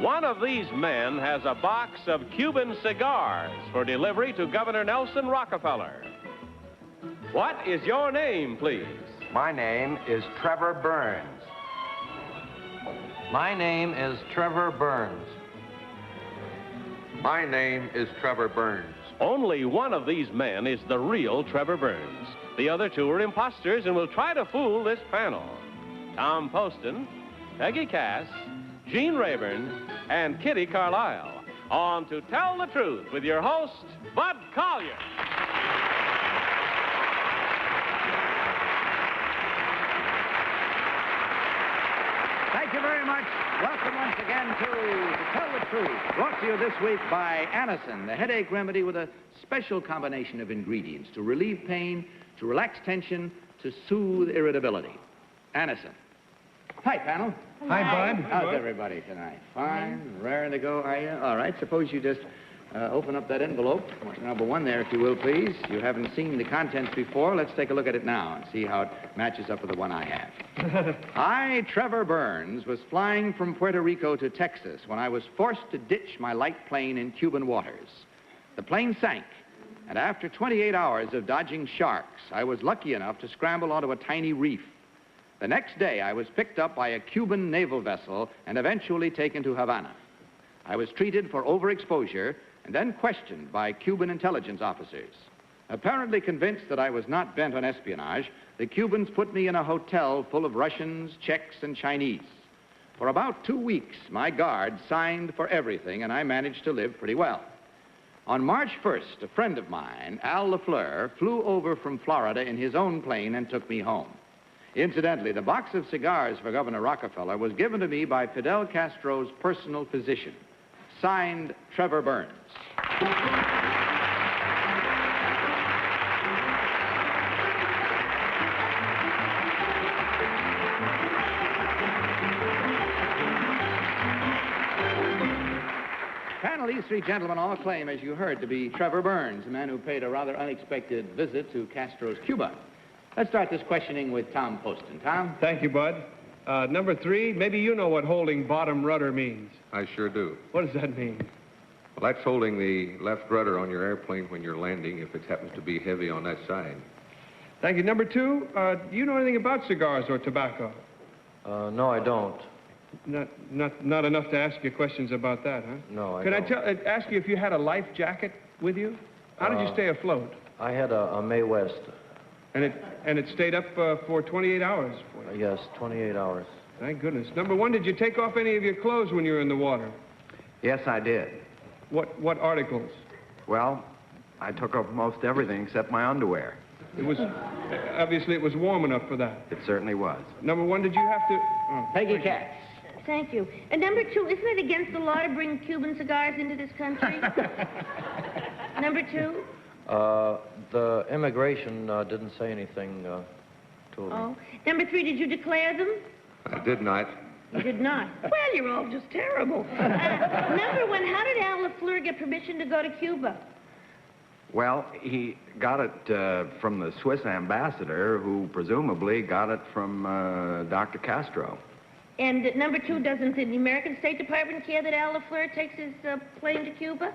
One of these men has a box of Cuban cigars for delivery to Governor Nelson Rockefeller. What is your name, please? My name is Trevor Burns. My name is Trevor Burns. My name is Trevor Burns. Only one of these men is the real Trevor Burns. The other two are imposters and will try to fool this panel. Tom Poston, Peggy Cass, Gene Rayburn, and Kitty Carlisle. On To Tell the Truth with your host, Bud Collier. Thank you very much. Welcome once again to Tell the Truth, brought to you this week by Anacin, the headache remedy with a special combination of ingredients to relieve pain, to relax tension, to soothe irritability. Anacin. Hi, panel. Hi, Bud. How's everybody tonight? Fine? Raring to go, are you? All right, suppose you just open up that envelope. Number one there, if you will, please. You haven't seen the contents before. Let's take a look at it now and see how it matches up with the one I have. I, Trevor Burns, was flying from Puerto Rico to Texas when I was forced to ditch my light plane in Cuban waters. The plane sank, and after 28 hours of dodging sharks, I was lucky enough to scramble onto a tiny reef. The next day, I was picked up by a Cuban naval vessel and eventually taken to Havana. I was treated for overexposure and then questioned by Cuban intelligence officers. Apparently convinced that I was not bent on espionage, the Cubans put me in a hotel full of Russians, Czechs, and Chinese. For about 2 weeks, my guard signed for everything, and I managed to live pretty well. On March 1st, a friend of mine, Al LaFleur, flew over from Florida in his own plane and took me home. Incidentally, the box of cigars for Governor Rockefeller was given to me by Fidel Castro's personal physician. Signed, Trevor Burns. Panel, these three gentlemen all claim, as you heard, to be Trevor Burns, a man who paid a rather unexpected visit to Castro's Cuba. Let's start this questioning with Tom Poston. Tom? Thank you, Bud. Number three, maybe you know what holding bottom rudder means. I sure do. What does that mean? Well, that's holding the left rudder on your airplane when you're landing if it happens to be heavy on that side. Thank you. Number two, do you know anything about cigars or tobacco? No, I don't. Not enough to ask you questions about that, huh? No, I Can don't. I ask you if you had a life jacket with you? How did you stay afloat? I had a Mae West. And it stayed up for 28 hours for you? Yes, 28 hours. Thank goodness. Number one, did you take off any of your clothes when you were in the water? Yes, I did. What articles? Well, I took off most everything except my underwear. It was, obviously it was warm enough for that. It certainly was. Number one, did you have to... Oh, Peggy Cass. Thank you. And number two, isn't it against the law to bring Cuban cigars into this country? Number two? The immigration didn't say anything to me. Oh. Number three, did you declare them? I did not. You did not. Well, you're all just terrible. Number one, how did Al LaFleur get permission to go to Cuba? Well, he got it from the Swiss ambassador, who presumably got it from Dr. Castro. And number two, doesn't the American State Department care that Al LaFleur takes his plane to Cuba?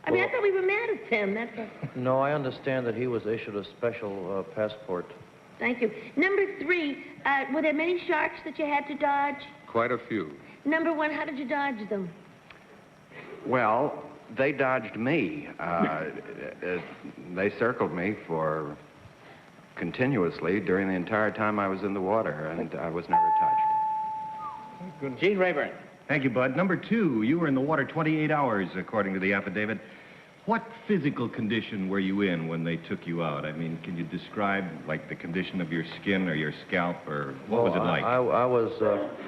I mean, I thought we were mad at him. That's a... No, I understand that he was issued a special passport. Thank you. Number three, were there many sharks that you had to dodge? Quite a few. Number one, how did you dodge them? Well, they dodged me. They circled me for continuously during the entire time I was in the water, and I was never touched. Gene Rayburn. Thank you, Bud. Number two, you were in the water 28 hours, according to the affidavit. What physical condition were you in when they took you out? I mean, can you describe, like, the condition of your skin or your scalp, or what was it like? I was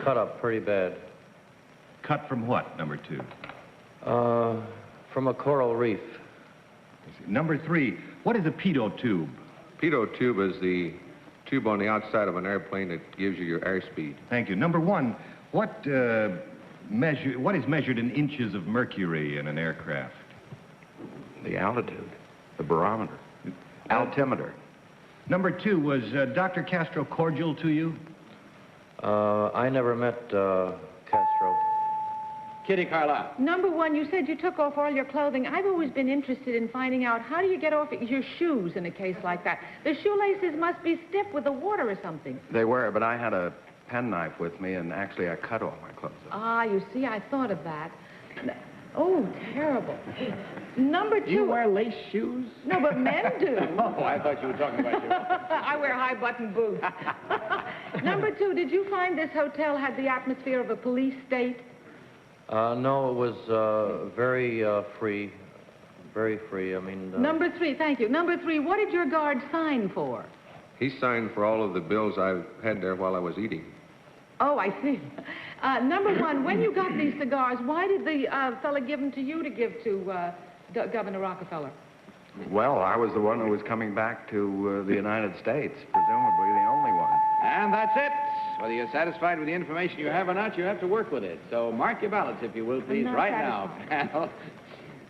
cut up pretty bad. Cut from what, number two? From a coral reef. Number three, what is a pitot tube? Pitot tube is the tube on the outside of an airplane that gives you your airspeed. Thank you. Number one, what is measured in inches of mercury in an aircraft? The altitude, the barometer, altimeter. Number 2, was Dr. Castro cordial to you? I never met Castro. Kitty Carlisle. Number 1, you said you took off all your clothing. I've always been interested in finding out how do you get off your shoes in a case like that. The shoelaces must be stiff with the water or something. They were, but I had a penknife with me, and actually I cut all my clothes off. Ah, you see, I thought of that. Oh, terrible. Number 2... You wear lace shoes? No, but men do. Oh, I thought you were talking about you. I wear high-button boots. Number 2, did you find this hotel had the atmosphere of a police state? No, it was very free. Very free. I mean... Number 3, thank you. Number 3, what did your guard sign for? He signed for all of the bills I had there while I was eating. Oh, I see. Number 1, when you got these cigars, why did the fella give them to you to give to Governor Rockefeller? Well, I was the one who was coming back to the United States, presumably the only one. And that's it. Whether you're satisfied with the information you have or not, you have to work with it. So mark your ballots, if you will, please, right now, panel.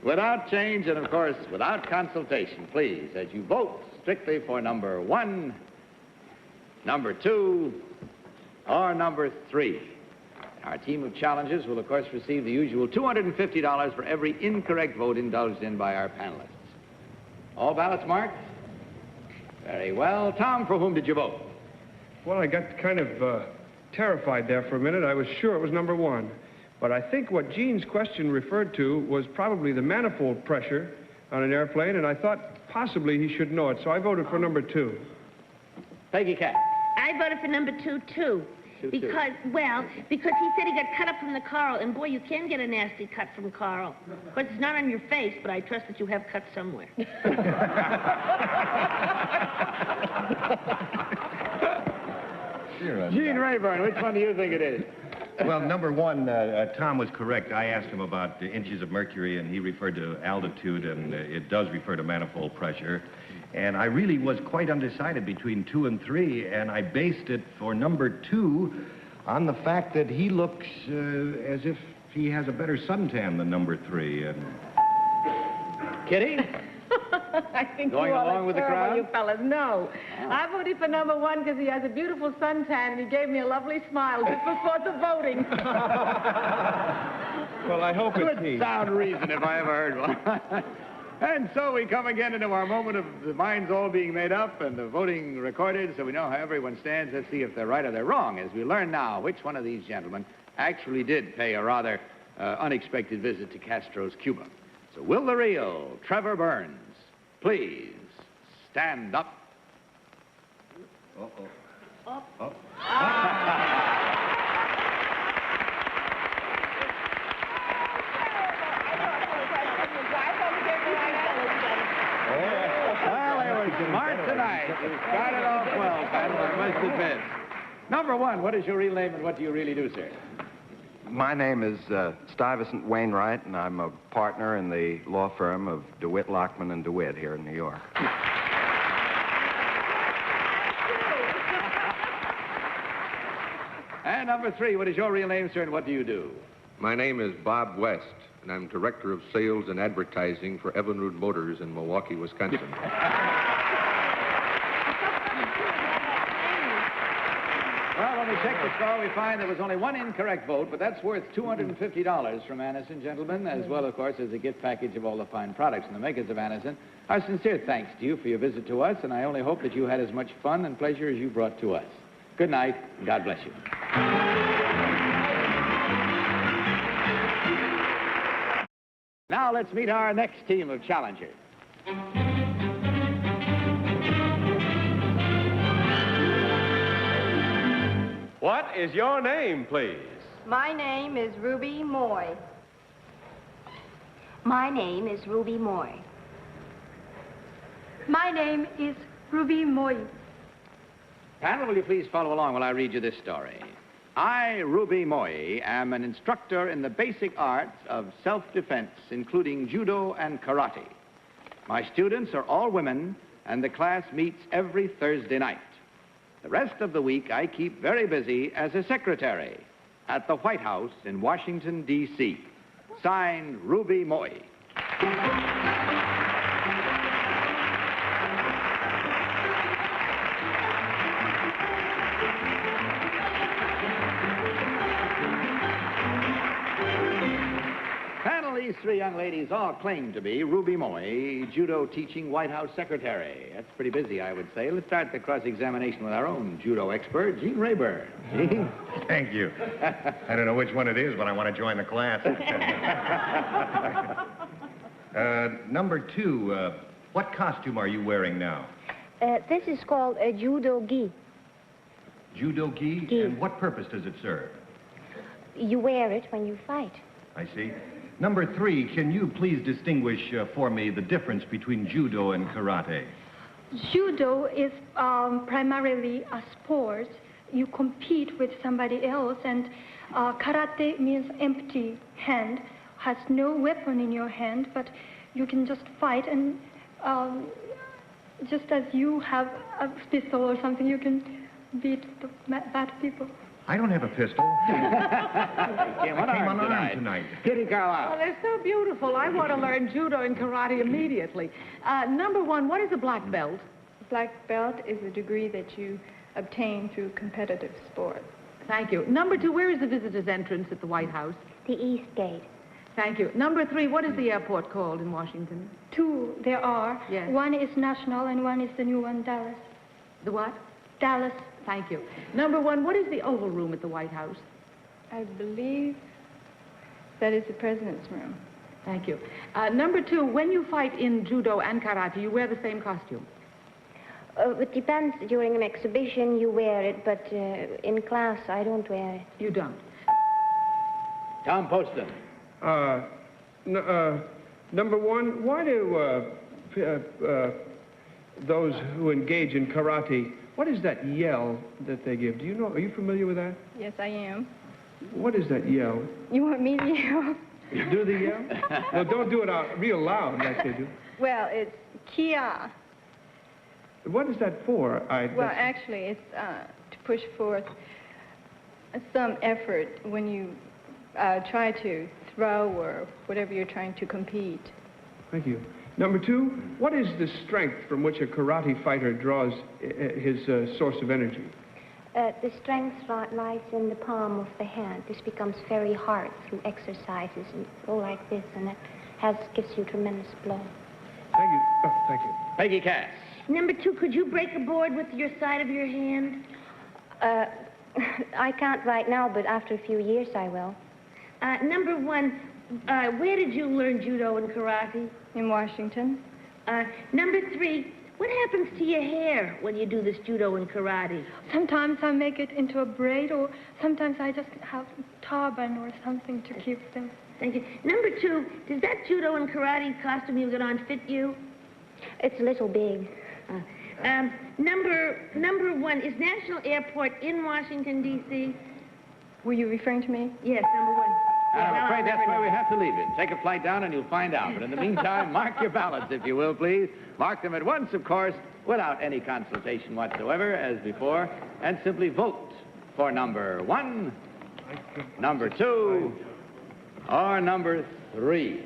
Without change and, of course, without consultation, please, as you vote strictly for number 1, number 2, or number 3. Our team of challengers will, of course, receive the usual $250 for every incorrect vote indulged in by our panelists. All ballots marked? Very well. Tom, for whom did you vote? Well, I got kind of terrified there for a minute. I was sure it was number 1. But I think what Gene's question referred to was probably the manifold pressure on an airplane, and I thought possibly he should know it, so I voted for number 2. Peggy Cat. I voted for number 2, too. Because he said he got cut up from the coral, and boy, you can get a nasty cut from coral. Of course, it's not on your face, but I trust that you have cut somewhere. Gene Rayburn, which one do you think it is? Well, number 1, Tom was correct. I asked him about the inches of mercury, and he referred to altitude, and it does refer to manifold pressure. And I really was quite undecided between 2 and 3, and I based it for number 2 on the fact that he looks as if he has a better suntan than number 3. And... Kitty? I think Going you all along are with the terrible, crowd? you fellas. No. I voted for number 1 because he has a beautiful suntan, and he gave me a lovely smile just before the voting. Well, I hope it's he. Good sound reason if I ever heard one. And so we come again into our moment of the minds all being made up and the voting recorded so we know how everyone stands. Let's see if they're right or they're wrong as we learn now which one of these gentlemen actually did pay a rather unexpected visit to Castro's Cuba. So will the real Trevor Burns please stand up? Smart tonight. You started off well, panel, I must admit. Number 1, what is your real name and what do you really do, sir? My name is Stuyvesant Wainwright, and I'm a partner in the law firm of DeWitt, Lockman, and DeWitt here in New York. And number 3, what is your real name, sir, and what do you do? My name is Bob West, and I'm Director of Sales and Advertising for Evinrude Motors in Milwaukee, Wisconsin. Well, when we check the score, we find there was only 1 incorrect vote, but that's worth $250 from Anison, gentlemen, as well, of course, as a gift package of all the fine products from the makers of Anison. Our sincere thanks to you for your visit to us, and I only hope that you had as much fun and pleasure as you brought to us. Good night, and God bless you. Now let's meet our next team of challengers. What is your name, please? My name is Ruby Moye. My name is Ruby Moye. My name is Ruby Moye. Panel, will you please follow along while I read you this story? I, Ruby Moye, am an instructor in the basic arts of self-defense, including judo and karate. My students are all women, and the class meets every Thursday night. The rest of the week, I keep very busy as a secretary at the White House in Washington, D.C. Signed, Ruby Moye. these three young ladies all claim to be Ruby Moye, judo teaching White House secretary. That's pretty busy, I would say. Let's start the cross-examination with our own judo expert, Gene Rayburn. Gene? Thank you. I don't know which one it is, but I want to join the class. Number 2, what costume are you wearing now? This is called a judo gi. Judo gi? Gi. And what purpose does it serve? You wear it when you fight. I see. Number 3, can you please distinguish for me the difference between judo and karate? Judo is primarily a sport. You compete with somebody else, and karate means empty hand, has no weapon in your hand, but you can just fight, and just as you have a pistol or something, you can beat the bad people. I don't have a pistol. Came unarmed tonight. Kitty Carlisle. Oh, they're so beautiful. I want to learn judo and karate immediately. Number 1, what is a black belt? Black belt is a degree that you obtain through competitive sport. Thank you. Number 2, where is the visitor's entrance at the White House? The East Gate. Thank you. Number 3, what is the airport called in Washington? 2 there are. Yes. One is National and one is the new one, Dallas. The what? Dallas. Thank you. Number 1, what is the Oval Room at the White House? I believe that is the president's room. Thank you. Number 2, when you fight in judo and karate, you wear the same costume? It depends. During an exhibition, you wear it, but in class, I don't wear it. You don't. Tom Poston. Number 1, why do those who engage in karate, what is that yell that they give? Do you know? Are you familiar with that? Yes, I am. What is that yell? You want me to yell? You do the yell? Well, don't do it out real loud like they do. Well, it's Kia. What is that for? Well, actually, it's to push forth some effort when you try to throw or whatever you're trying to compete. Thank you. Number 2, what is the strength from which a karate fighter draws his source of energy? The strength lies in the palm of the hand. This becomes very hard through exercises and go like this, and it gives you tremendous blow. Thank you. Oh, thank you. Peggy Cass. Number 2, could you break a board with your side of your hand? I can't right now, but after a few years I will. Number 1, where did you learn judo and karate? In Washington. Number 3, what happens to your hair when you do this judo and karate? Sometimes I make it into a braid, or sometimes I just have turban or something to keep them. Thank you. Number 2, does that judo and karate costume you got on fit you? It's a little big. Number 1, is National Airport in Washington, D.C.? Were you referring to me? Yes, number 1. I'm afraid that's where we have to leave it. Take a flight down and you'll find out. But in the meantime, mark your ballots, if you will, please. Mark them at once, of course, without any consultation whatsoever, as before, and simply vote for number 1, number 2, or number 3.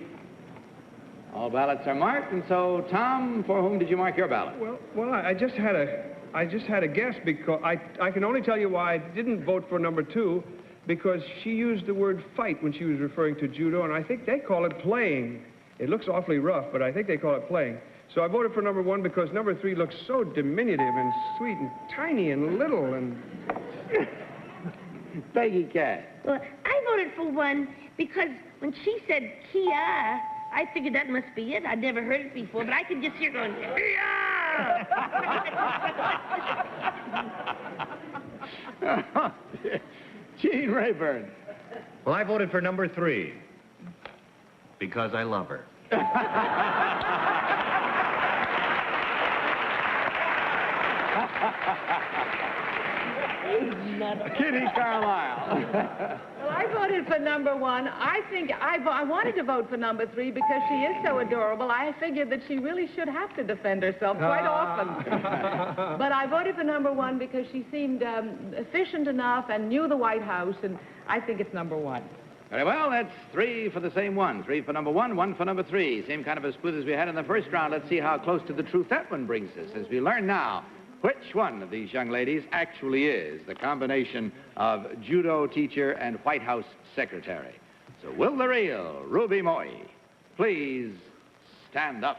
All ballots are marked, and so, Tom, for whom did you mark your ballot? Well, I just had a guess, because I can only tell you why I didn't vote for number 2, because she used the word fight when she was referring to judo, and I think they call it playing. It looks awfully rough, but I think they call it playing. So I voted for number 1 because number 3 looks so diminutive and sweet and tiny and little and... Peggy Cass. Well, I voted for 1 because when she said Kia, I figured that must be it. I'd never heard it before, but I could just hear going, Kia! Gene Rayburn. Well, I voted for number 3 because I love her. Kitty Carlisle. Well, I voted for number 1. I think I wanted to vote for number 3 because she is so adorable. I figured that she really should have to defend herself quite often. But I voted for number 1 because she seemed efficient enough and knew the White House, and I think it's number 1. Very well, that's 3 for the same one. 3 for number 1, 1 for number 3. Same kind of a split as we had in the first round. Let's see how close to the truth that one brings us as we learn now which one of these young ladies actually is the combination of judo teacher and White House secretary. So will the real Ruby Moye please stand up.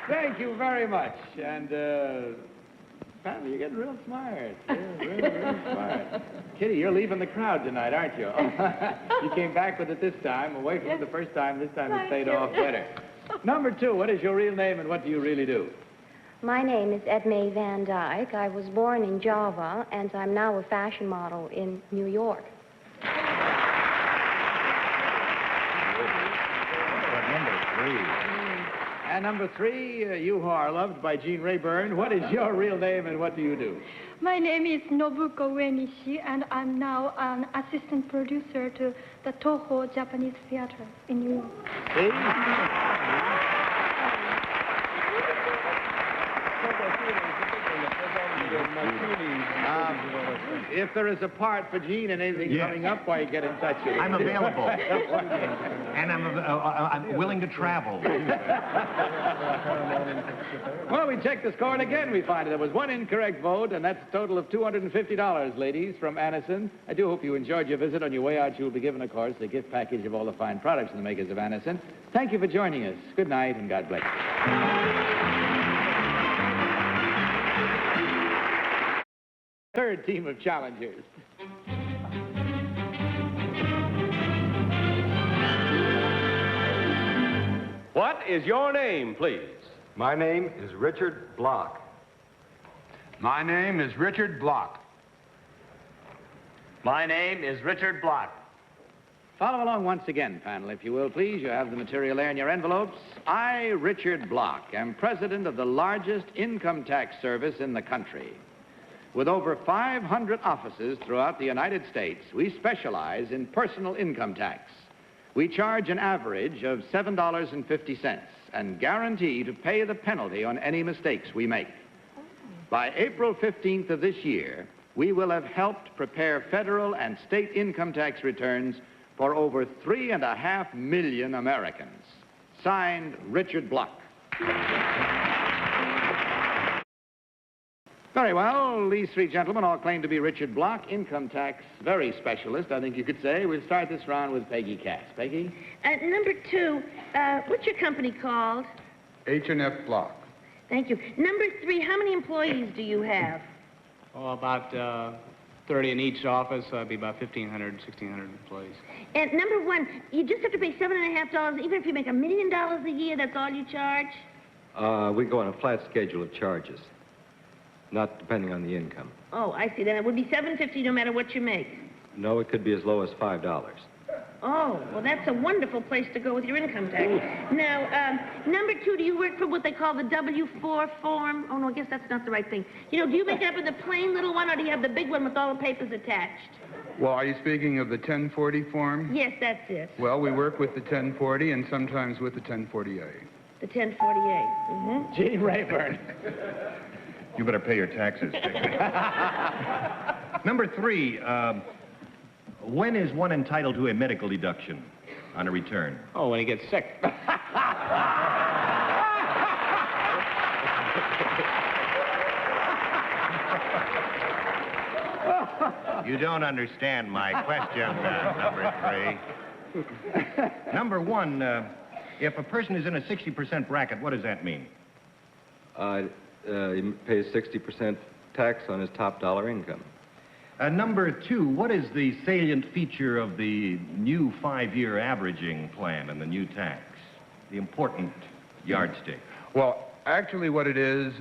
Thank you very much. And, apparently you're getting real smart. Real smart. Kitty, you're leaving the crowd tonight, aren't you? You came back with it this time, away from it the first time. This time it paid off better. Number 2, what is your real name and what do you really do? My name is Edme Van Dyke. I was born in Java, and I'm now a fashion model in New York. And number 3, you who are loved by Jean Rayburn, what is your real name and what do you do? My name is Nobuko Uemishi, and I'm now an assistant producer to the Toho Japanese Theater in New York. See? If there is a part for Gene and anything coming up, why get in touch with me? I'm available. And I'm willing to travel. Well, we checked the score, and again we find there was 1 incorrect vote, and that's a total of $250, ladies, from Anison. I do hope you enjoyed your visit. On your way out, you will be given, of course, the gift package of all the fine products from the makers of Anison. Thank you for joining us. Good night, and God bless you. Third team of challengers. What is your name, please? My name is Richard Block. My name is Richard Block. My name is Richard Block. Follow along once again, panel, if you will, please. You have the material there in your envelopes. I, Richard Block, am president of the largest income tax service in the country. With over 500 offices throughout the United States, we specialize in personal income tax. We charge an average of $7.50 and guarantee to pay the penalty on any mistakes we make. By April 15th of this year, we will have helped prepare federal and state income tax returns for over 3.5 million Americans. Signed, Richard Block. Very well, these 3 gentlemen all claim to be Richard Block, income tax very specialist, I think you could say. We'll start this round with Peggy Cass. Peggy? Number 2, what's your company called? H&F Block. Thank you. Number 3, how many employees do you have? Oh, about 30 in each office, so that'd be about 1,500, 1,600 employees. And number 1, you just have to pay $7.50, even if you make $1 million a year, that's all you charge? We go on a flat schedule of charges, not depending on the income. Oh, I see. Then it would be $7.50 no matter what you make. No, it could be as low as $5. Oh, well, that's a wonderful place to go with your income tax. Now, number 2, do you work for what they call the W-4 form? Oh, no, I guess that's not the right thing. You know, do you make it up in the plain little one, or do you have the big one with all the papers attached? Well, are you speaking of the 1040 form? Yes, that's it. Well, we work with the 1040 and sometimes with the 1040A. The 1048. Mm-hmm. Gene Rayburn. You better pay your taxes. Number 3, when is one entitled to a medical deduction on a return? Oh, when he gets sick. You don't understand my question, number 3. Number 1, if a person is in a 60% bracket, what does that mean? He pays 60% tax on his top dollar income. Number 2, what is the salient feature of the new 5-year averaging plan and the new tax? The important yardstick. Well, actually what it is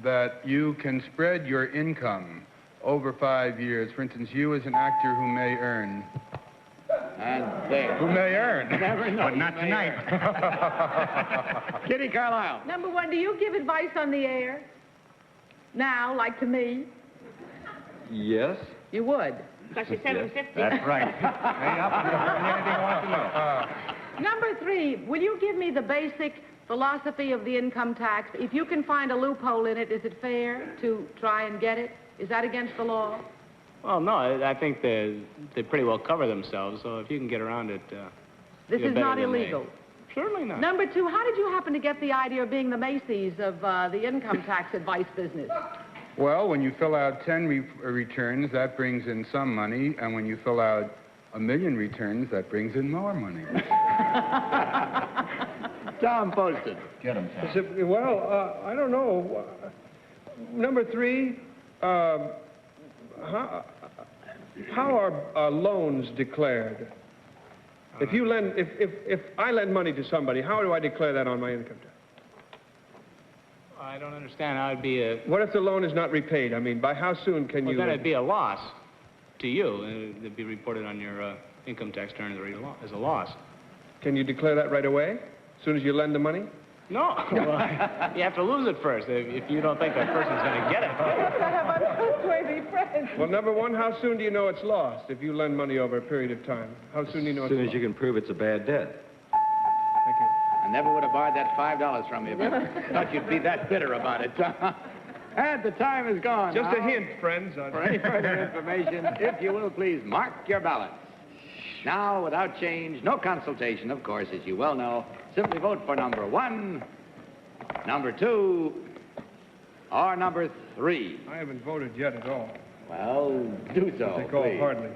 that you can spread your income over 5 years. For instance, you as an actor who may earn. And there. Who may earn. Never know. But not tonight. Kitty Carlisle. Number 1, do you give advice on the air? Now, like to me? Yes. You would? Because you're $7.50. That's right. Pay up and anything I want to know. Number 3, will you give me the basic philosophy of the income tax? If you can find a loophole in it, is it fair to try and get it? Is that against the law? Well, no, I think they pretty well cover themselves, so if you can get around it, This You're is better not than me. illegal. Certainly not. Number 2, how did you happen to get the idea of being the Macy's of the income tax advice business? Well, when you fill out 10 returns, that brings in some money, and when you fill out 1,000,000 returns, that brings in more money. Tom Poston. Get him, Tom. Well, I don't know. Number 3, how are loans declared? If I lend money to somebody, how do I declare that on my income tax? I don't understand how it'd be a... What if the loan is not repaid? I mean, by how soon can Well, you... then it'd be a loss to you. It'd be reported on your income tax return as a loss. Can you declare that right away, as soon as you lend the money? No. Well, you have to lose it first if you don't think that person's going to get it. Well, number 1, how soon do you know it's lost if you lend money over a period of time? How soon do you know it's lost? As soon as you can prove it's a bad debt. Thank you. I never would have borrowed that $5 from you, but thought you'd be that bitter about it. And the time is gone. Just now. a hint, friends. For any further information, if you will, please mark your ballots. Now, without change, no consultation, of course, as you well know. Simply vote for number 1, number 2, or number 3. I haven't voted yet at all. Well, do so, They call please. hardly.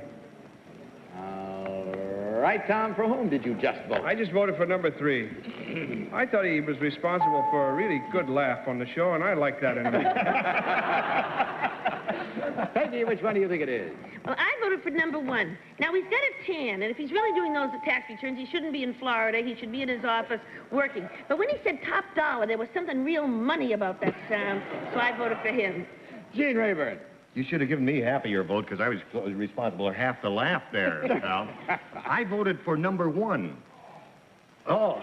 All right, Tom, for whom did you just vote? I just voted for number 3. I thought he was responsible for a really good laugh on the show, and I like that in him. Peggy, which one do you think it is? Well, I voted for number 1. Now, he's got a tan, and if he's really doing those tax returns, he shouldn't be in Florida. He should be in his office working. But when he said top dollar, there was something real money about that sound, so I voted for him. Gene Rayburn. You should have given me half of your vote because I was responsible for half the laugh there, Al. I voted for number 1. Oh.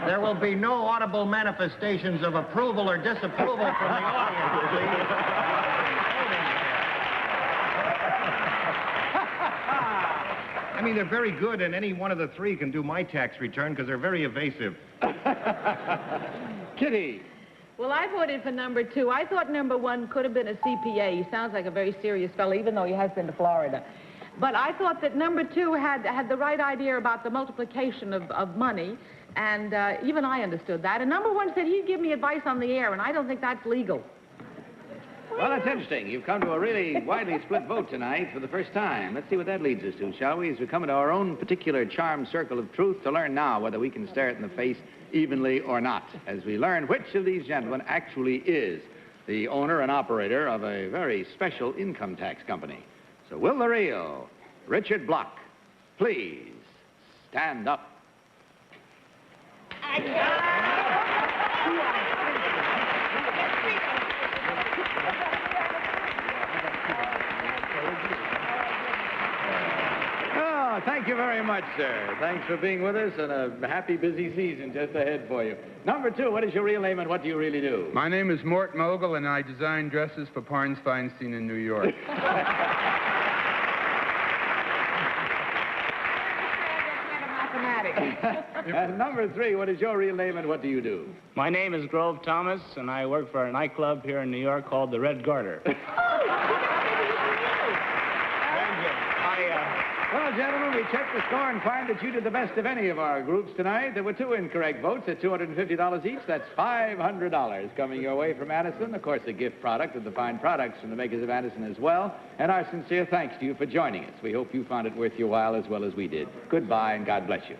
There will be no audible manifestations of approval or disapproval from the audience, please. I mean, they're very good, and any one of the 3 can do my tax return because they're very evasive. Kitty. Well, I voted for number 2. I thought number 1 could have been a CPA. He sounds like a very serious fellow, even though he has been to Florida. But I thought that number 2 had the right idea about the multiplication of money, and even I understood that. And number 1 said he'd give me advice on the air, and I don't think that's legal. Well, that's interesting. You've come to a really widely split vote tonight for the first time. Let's see what that leads us to, shall we? As we come into our own particular charmed circle of truth to learn now whether we can stare it in the face evenly or not, as we learn which of these gentlemen actually is the owner and operator of a very special income tax company. So will the real Richard Block please stand up? Oh, thank you very much, sir. Thanks for being with us, and a happy, busy season just ahead for you. Number 2, what is your real name and what do you really do? My name is Mort Mogul, and I design dresses for Parnes Feinstein in New York. And number 3, what is your real name and what do you do? My name is Grove Thomas, and I work for a nightclub here in New York called the Red Garter. Well, gentlemen, we checked the score and find that you did the best of any of our groups tonight. There were 2 incorrect votes at $250 each. That's $500 coming your way from Addison. Of course, a gift product of the fine products from the makers of Addison as well. And our sincere thanks to you for joining us. We hope you found it worth your while as well as we did. Goodbye, and God bless you.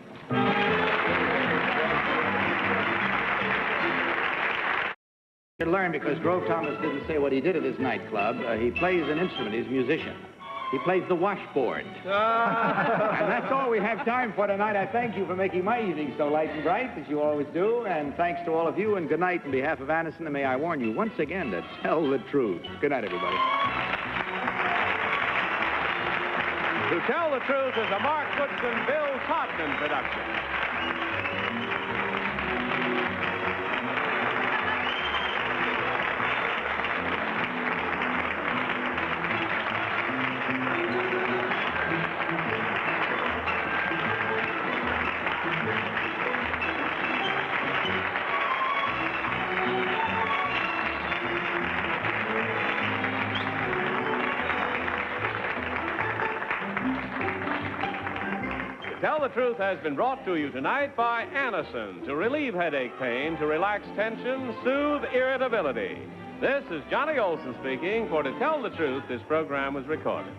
You learn, because Grove Thomas didn't say what he did at his nightclub. He plays an instrument. He's a musician. He plays the washboard. And that's all we have time for tonight. I thank you for making my evening so light and bright, as you always do. And thanks to all of you, and good night on behalf of Addison. And may I warn you once again to tell the truth. Good night, everybody. To Tell the Truth is a Mark Goodson, Bill Todman production. Tell the Truth has been brought to you tonight by Anacin to relieve headache pain, to relax tension, soothe irritability. This is Johnny Olson speaking. For To Tell the Truth, this program was recorded.